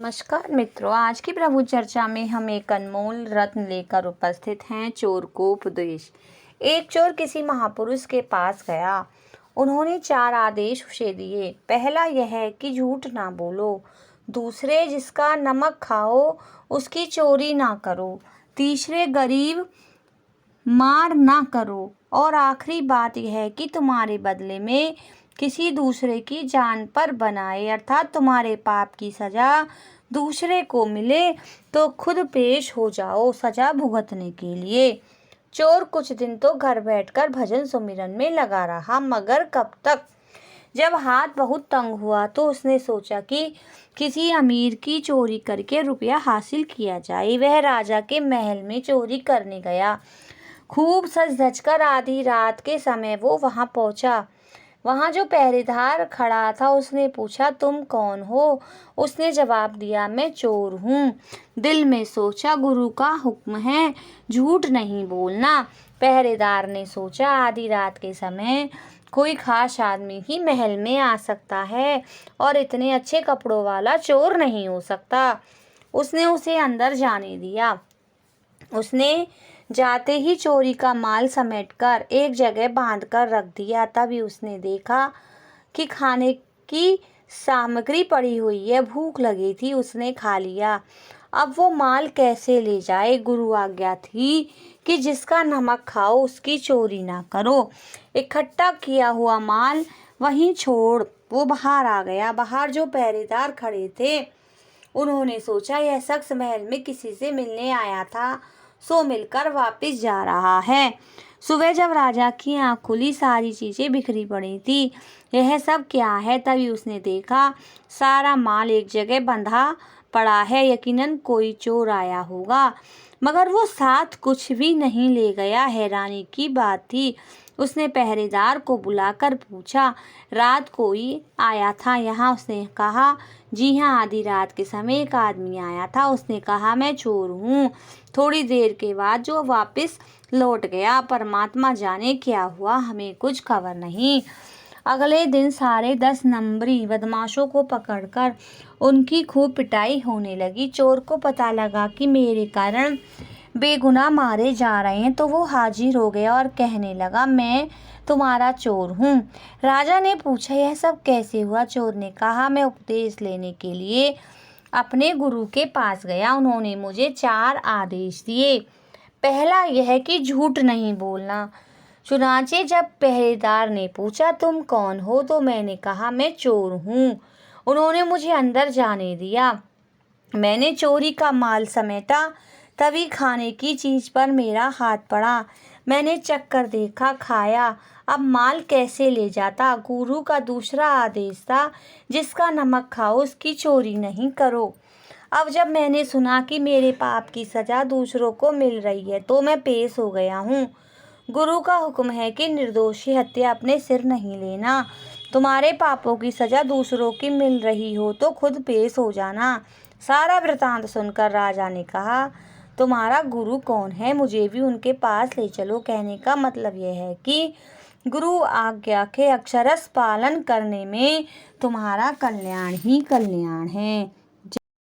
नमस्कार मित्रों, आज की प्रभु चर्चा में हम एक अनमोल रत्न लेकर उपस्थित हैं। चोर को उपदेश। एक चोर किसी महापुरुष के पास गया। उन्होंने 4 आदेश उसे दिए। पहला यह है कि झूठ ना बोलो। दूसरे, जिसका नमक खाओ उसकी चोरी ना करो। तीसरे, गरीब मार ना करो। और आखिरी बात यह है कि तुम्हारे बदले में किसी दूसरे की जान पर बनाए, अर्थात तुम्हारे पाप की सजा दूसरे को मिले तो खुद पेश हो जाओ सजा भुगतने के लिए। चोर कुछ दिन तो घर बैठकर भजन सुमिरन में लगा रहा, मगर कब तक। जब हाथ बहुत तंग हुआ तो उसने सोचा कि किसी अमीर की चोरी करके रुपया हासिल किया जाए। वह राजा के महल में चोरी करने गया। खूब सज धज कर आधी रात के समय वो वहां पहुंचा। वहां जो पहरेदार खड़ा था उसने पूछा, तुम कौन हो? उसने जवाब दिया, मैं चोर हूँ। दिल में सोचा, गुरु का हुक्म है झूठ नहीं बोलना। पहरेदार ने सोचा, आधी रात के समय कोई खास आदमी ही महल में आ सकता है और इतने अच्छे कपड़ों वाला चोर नहीं हो सकता। उसने उसे अंदर जाने दिया। उसने जाते ही चोरी का माल समेटकर एक जगह बांध कर रख दिया। तभी उसने देखा कि खाने की सामग्री पड़ी हुई है। भूख लगी थी, उसने खा लिया। अब वो माल कैसे ले जाए? गुरु आज्ञा थी कि जिसका नमक खाओ उसकी चोरी ना करो। इकट्ठा किया हुआ माल वहीं छोड़ वो बाहर आ गया। बाहर जो पहरेदार खड़े थे उन्होंने सोचा, यह शख्स महल में किसी से मिलने आया था, सो मिलकर वापस जा रहा है। सुबह जब राजा की आंख खुली, सारी चीजें बिखरी पड़ी थी। यह सब क्या है? तभी उसने देखा सारा माल एक जगह बंधा पड़ा है। यकीनन कोई चोर आया होगा, मगर वो साथ कुछ भी नहीं ले गया। हैरानी की बात थी। उसने पहरेदार को बुलाकर पूछा, रात कोई आया था यहाँ? उसने कहा, जी हाँ, आधी रात के समय एक आदमी आया था। उसने कहा, मैं चोर हूँ। थोड़ी देर के बाद जो वापस लौट गया। परमात्मा जाने क्या हुआ, हमें कुछ खबर नहीं। अगले दिन सारे 10 नंबरी बदमाशों को पकड़कर उनकी खूब पिटाई होने लगी। चोर को पता लगा कि मेरे कारण बेगुनाह मारे जा रहे हैं, तो वो हाजिर हो गया और कहने लगा, मैं तुम्हारा चोर हूँ। राजा ने पूछा, यह सब कैसे हुआ? चोर ने कहा, मैं उपदेश लेने के लिए अपने गुरु के पास गया। उन्होंने मुझे 4 आदेश दिए। पहला यह कि झूठ नहीं बोलना। चुनाचे जब पहरेदार ने पूछा, तुम कौन हो? तो मैंने कहा, मैं चोर हूँ। उन्होंने मुझे अंदर जाने दिया। मैंने चोरी का माल समेटा। तभी खाने की चीज पर मेरा हाथ पड़ा। मैंने चक्कर देखा, खाया। अब माल कैसे ले जाता? गुरु का दूसरा आदेश था, जिसका नमक खाओ उसकी चोरी नहीं करो। अब जब मैंने सुना कि मेरे पाप की सजा दूसरों को मिल रही है तो मैं पेश हो गया हूँ। गुरु का हुक्म है कि निर्दोषी हत्या अपने सिर नहीं लेना। तुम्हारे पापों की सजा दूसरों की मिल रही हो तो खुद पेश हो जाना। सारा वृतांत सुनकर राजा ने कहा, तुम्हारा गुरु कौन है? मुझे भी उनके पास ले चलो। कहने का मतलब यह है कि गुरु आज्ञा के अक्षरशः पालन करने में तुम्हारा कल्याण ही कल्याण है।